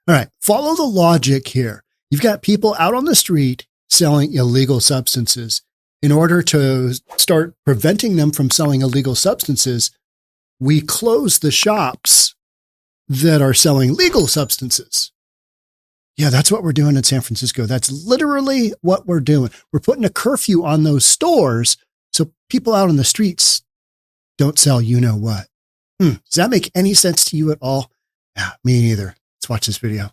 All right. Follow the logic here. You've got people out on the street selling illegal substances. In order to start preventing them from selling illegal substances, we close the shops that are selling legal substances. Yeah, that's what we're doing in San Francisco. That's literally what we're doing. We're putting a curfew on those stores so people out on the streets don't sell you-know-what. Does that make any sense to you at all? Yeah, me neither. Let's watch this video.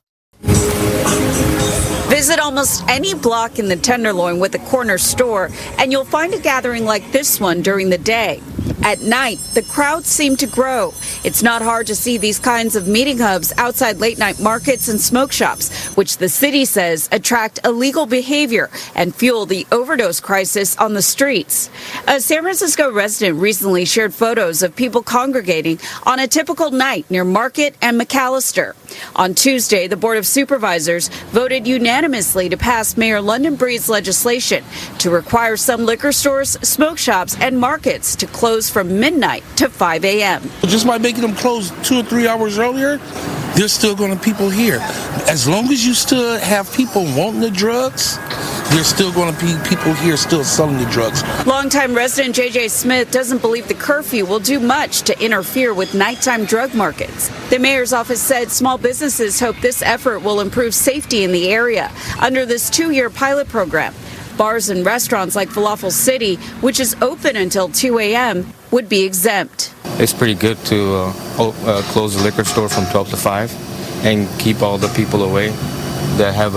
Visit almost any block in the Tenderloin with a corner store, and you'll find a gathering like this one during the day. At night, the crowds seem to grow. It's not hard to see these kinds of meeting hubs outside late-night markets and smoke shops, which the city says attract illegal behavior and fuel the overdose crisis on the streets. A San Francisco resident recently shared photos of people congregating on a typical night near Market and McAllister. On Tuesday, the Board of Supervisors voted unanimously to pass Mayor London Breed's legislation to require some liquor stores, smoke shops, and markets to close from midnight to 5 a.m. Just by making them close 2 or 3 hours earlier, there's still going to be people here. As long as you still have people wanting the drugs, there's still going to be people here still selling the drugs. Longtime resident J.J. Smith doesn't believe the curfew will do much to interfere with nighttime drug markets. The mayor's office said small businesses hope this effort will improve safety in the area under this 2-year pilot program. Bars and restaurants like Falafel City, which is open until 2 a.m., would be exempt. It's pretty good to close the liquor store from 12 to 5 and keep all the people away that have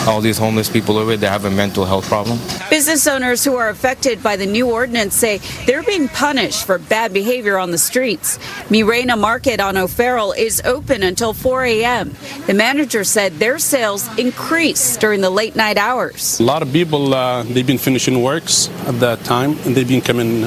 all these homeless people away that have a mental health problem. Business owners who are affected by the new ordinance say they're being punished for bad behavior on the streets. Mirena Market on O'Farrell is open until 4 a.m. The manager said their sales increased during the late night hours. A lot of people, they've been finishing works at that time, and they've been coming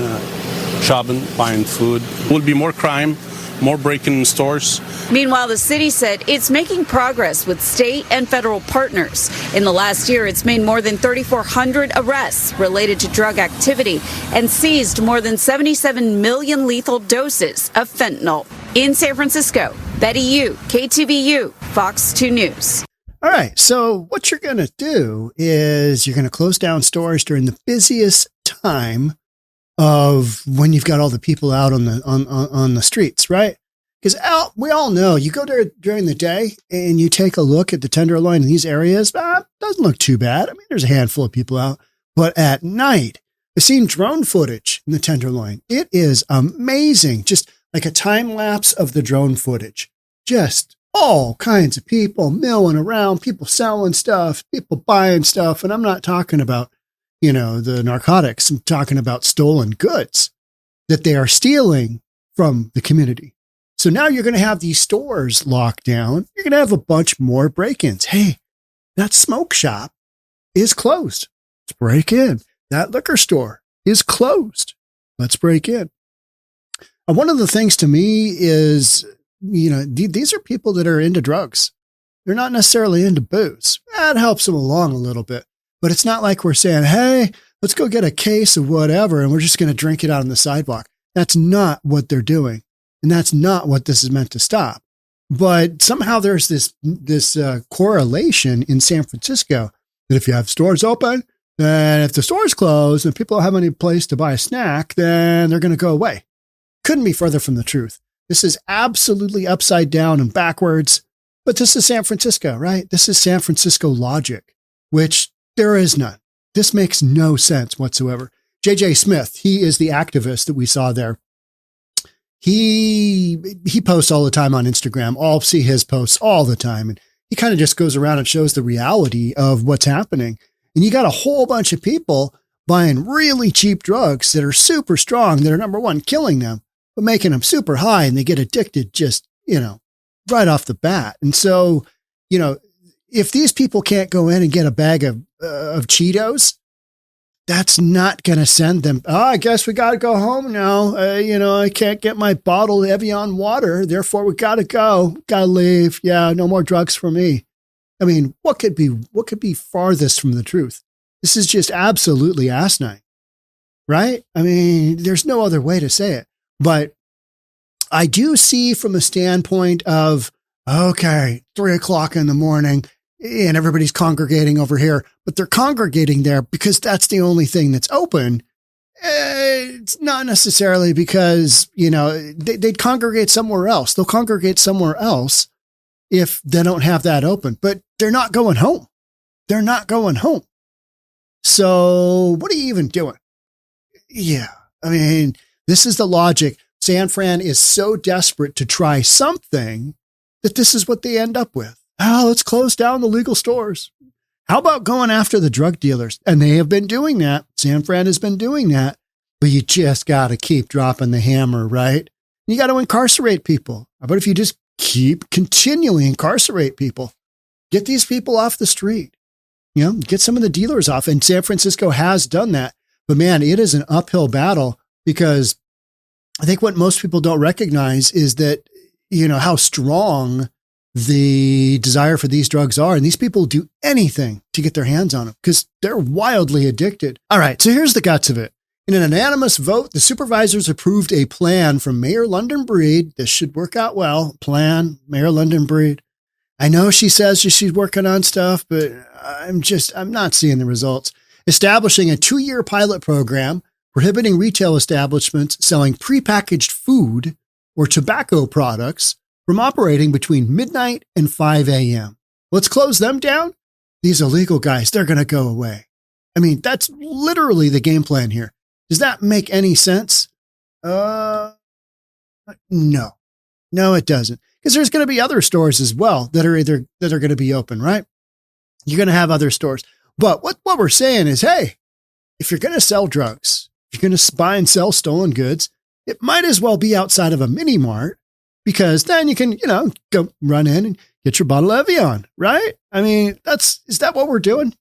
shopping, buying food. Will be more crime, more break-in in stores. Meanwhile, the city said it's making progress with state and federal partners. In the last year, it's made more than 3,400 arrests related to drug activity and seized more than 77 million lethal doses of fentanyl. In San Francisco, Betty Yu, KTVU, Fox 2 News. All right, so what you're going to do is you're going to close down stores during the busiest time of when you've got all the people out on the streets, right? Because we all know you go there during the day and you take a look at the Tenderloin in these areas. Doesn't look too bad. I mean, there's a handful of people out, but at night, I've seen drone footage in the Tenderloin. It is amazing. Just like a time lapse of the drone footage. Just all kinds of people milling around, people selling stuff, people buying stuff. And I'm not talking about, the narcotics. I'm talking about stolen goods that they are stealing from the community. So now you're going to have these stores locked down. You're going to have a bunch more break-ins. Hey, that smoke shop is closed. Let's break in. That liquor store is closed. Let's break in. One of the things to me is, these are people that are into drugs. They're not necessarily into booze. That helps them along a little bit. But it's not like we're saying, hey, let's go get a case of whatever and we're just going to drink it out on the sidewalk. That's not what they're doing. And that's not what this is meant to stop. But somehow there's this correlation in San Francisco that if you have stores open, then if the store's closed and people don't have any place to buy a snack, then they're going to go away. Couldn't be further from the truth. This is absolutely upside down and backwards. But this is San Francisco, right? This is San Francisco logic, which there is none. This makes no sense whatsoever. J.J. Smith, he is the activist that we saw there. He posts all the time on Instagram. I'll see his posts all the time. And he kind of just goes around and shows the reality of what's happening. And you got a whole bunch of people buying really cheap drugs that are super strong, that are, number one, killing them, but making them super high. And they get addicted just, right off the bat. And so, if these people can't go in and get a bag of Cheetos, that's not going to send them. Oh, I guess we got to go home now. I can't get my bottle of Evian water. Therefore, we got to go. Got to leave. Yeah, no more drugs for me. I mean, what could be farthest from the truth? This is just absolutely asinine, right? I mean, there's no other way to say it. But I do see from a standpoint of Okay, 3:00 in the morning and everybody's congregating over here, but they're congregating there because that's the only thing that's open. It's not necessarily because, they'd congregate somewhere else. They'll congregate somewhere else if they don't have that open, but they're not going home. They're not going home. So what are you even doing? Yeah. I mean, this is the logic. San Fran is so desperate to try something that this is what they end up with. Oh, let's close down the legal stores. How about going after the drug dealers? And they have been doing that. San Fran has been doing that, but you just got to keep dropping the hammer, right? You got to incarcerate people. How about if you just continually incarcerate people? Get these people off the street, get some of the dealers off. And San Francisco has done that, but man, it is an uphill battle because I think what most people don't recognize is that, how strong the desire for these drugs are. And these people do anything to get their hands on them because they're wildly addicted. All right. So here's the guts of it. In an unanimous vote, the supervisors approved a plan from Mayor London Breed. This should work out well. Mayor London Breed. I know she says she's working on stuff, but I'm not seeing the results. Establishing a 2-year pilot program prohibiting retail establishments selling prepackaged food or tobacco products from operating between midnight and 5 a.m. Let's close them down. These illegal guys, they're going to go away. I mean, that's literally the game plan here. Does that make any sense? No, it doesn't. Because there's going to be other stores as well that are going to be open, right? You're going to have other stores. But what we're saying is, hey, if you're going to sell drugs, if you're going to buy and sell stolen goods, it might as well be outside of a mini mart because then you can, go run in and get your bottle of Evian, right? I mean, is that what we're doing?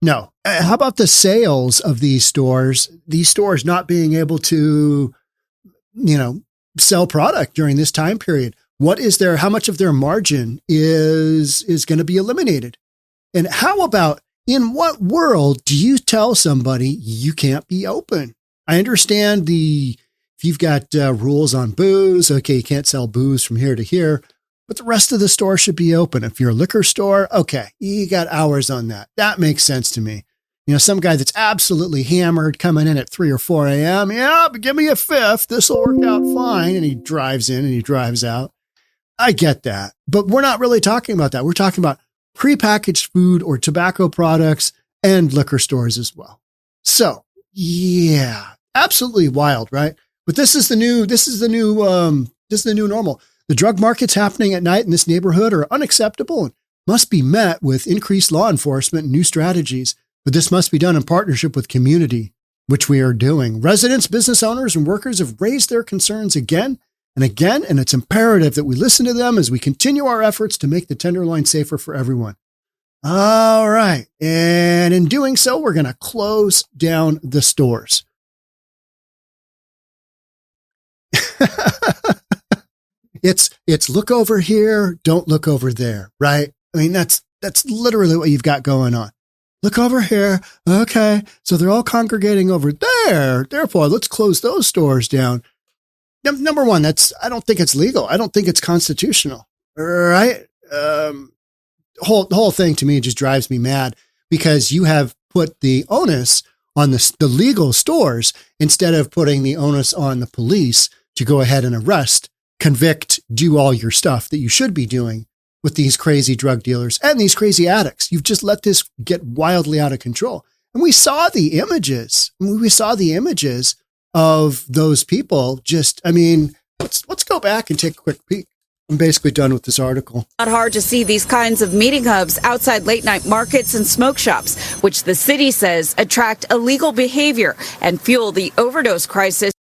No. How about the sales of these stores not being able to, sell product during this time period? How much of their margin is going to be eliminated? And how about, in what world do you tell somebody you can't be open? I understand if you've got rules on booze, okay, you can't sell booze from here to here, but the rest of the store should be open. If you're a liquor store, okay, you got hours on that. That makes sense to me. Some guy that's absolutely hammered coming in at 3 or 4 a.m. Yeah, but give me a fifth. This will work out fine. And he drives in and he drives out. I get that, but we're not really talking about that. We're talking about prepackaged food or tobacco products and liquor stores as well. So yeah, absolutely wild, right? But this is the new normal. The drug markets happening at night in this neighborhood are unacceptable and must be met with increased law enforcement and new strategies. But this must be done in partnership with community, which we are doing. Residents, business owners, and workers have raised their concerns again and again, and it's imperative that we listen to them as we continue our efforts to make the Tenderloin safer for everyone. All right. And in doing so, we're going to close down the stores. It's look over here, don't look over there, right? I mean, that's literally what you've got going on. Look over here. Okay. So they're all congregating over there. Therefore, let's close those stores down. Number one, I don't think it's legal. I don't think it's constitutional. Right? The whole thing to me just drives me mad because you have put the onus on the legal stores instead of putting the onus on the police to go ahead and arrest, convict, do all your stuff that you should be doing with these crazy drug dealers and these crazy addicts. You've just let this get wildly out of control. And we saw the images. Of those people. Let's go back and take a quick peek. I'm basically done with this article. Not hard to see these kinds of meeting hubs outside late night markets and smoke shops, which the city says attract illegal behavior and fuel the overdose crisis.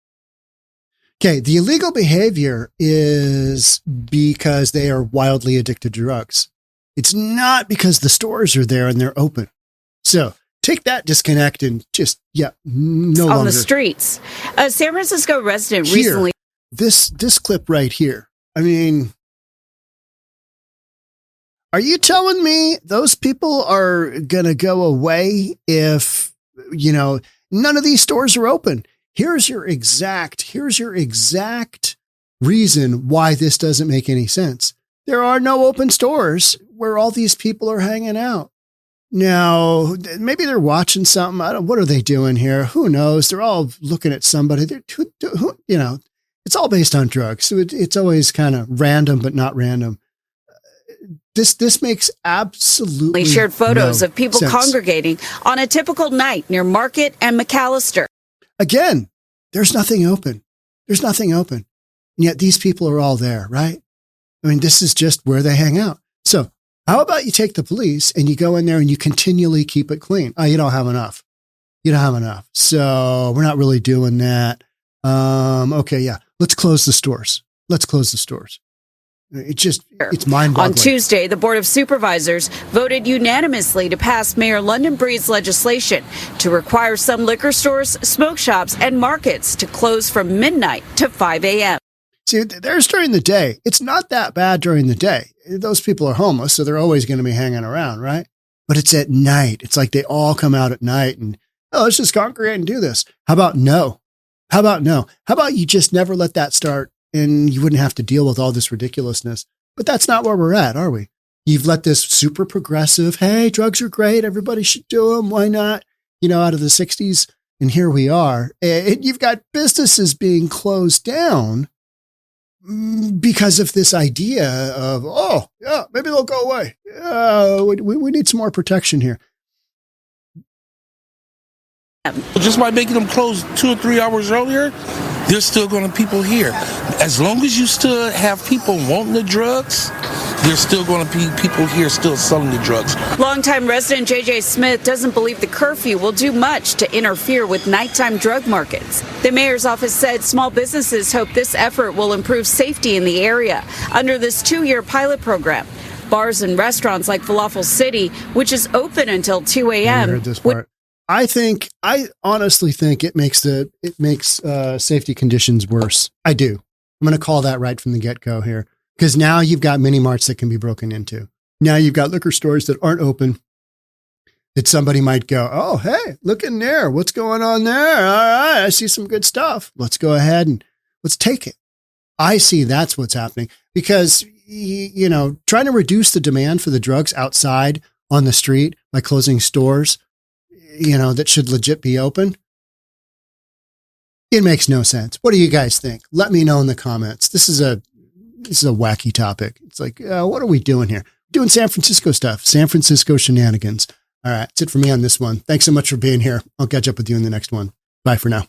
Okay, the illegal behavior is because they are wildly addicted to drugs. It's not because the stores are there and they're open. So take that disconnect and just, no longer. On the streets. A San Francisco resident here, recently. This clip right here. I mean, are you telling me those people are going to go away if, none of these stores are open? Here's your exact reason why this doesn't make any sense. There are no open stores where all these people are hanging out. Now, maybe they're watching something. What are they doing here? Who knows? They're all looking at somebody. It's all based on drugs. So it's always kind of random, but not random. This makes absolutely They shared photos no of people sense. congregating on a typical night near Market and McAllister. Again, there's nothing open. There's nothing open. And yet these people are all there, right? I mean, this is just where they hang out. So how about you take the police and you go in there and you continually keep it clean? Oh, you don't have enough. You don't have enough. So we're not really doing that. Okay, yeah. Let's close the stores. Let's close the stores. It's mind-boggling. On Tuesday, the Board of Supervisors voted unanimously to pass Mayor London Breed's legislation to require some liquor stores, smoke shops, and markets to close from midnight to 5 a.m. See, there's during the day. It's not that bad during the day. Those people are homeless, so they're always going to be hanging around, right? But it's at night. It's like they all come out at night and, let's just congregate and do this. How about no? How about you just never let that start and you wouldn't have to deal with all this ridiculousness? But that's not where we're at, are we? You've let this super progressive, hey, drugs are great. Everybody should do them. Why not? Out of the 60s. And here we are. And you've got businesses being closed down because of this idea of, maybe they'll go away. We need some more protection here. Just by making them close 2 or 3 hours earlier, there's still going to be people here. As long as you still have people wanting the drugs, there's still going to be people here still selling the drugs. Longtime resident J.J. Smith doesn't believe the curfew will do much to interfere with nighttime drug markets. The mayor's office said small businesses hope this effort will improve safety in the area under this 2-year pilot program. Bars and restaurants like Falafel City, which is open until 2 a.m. I honestly think it makes safety conditions worse. I do. I'm going to call that right from the get-go here, because now you've got mini marts that can be broken into. Now you've got liquor stores that aren't open that somebody might go, oh, hey, look in there. What's going on there? All right, I see some good stuff. Let's go ahead and let's take it. I see that's what's happening because, trying to reduce the demand for the drugs outside on the street by closing stores, that should legit be open. It makes no sense. What do you guys think? Let me know in the comments. This is a wacky topic. It's like, what are we doing here? Doing San Francisco stuff, San Francisco shenanigans. All right. That's it for me on this one. Thanks so much for being here. I'll catch up with you in the next one. Bye for now.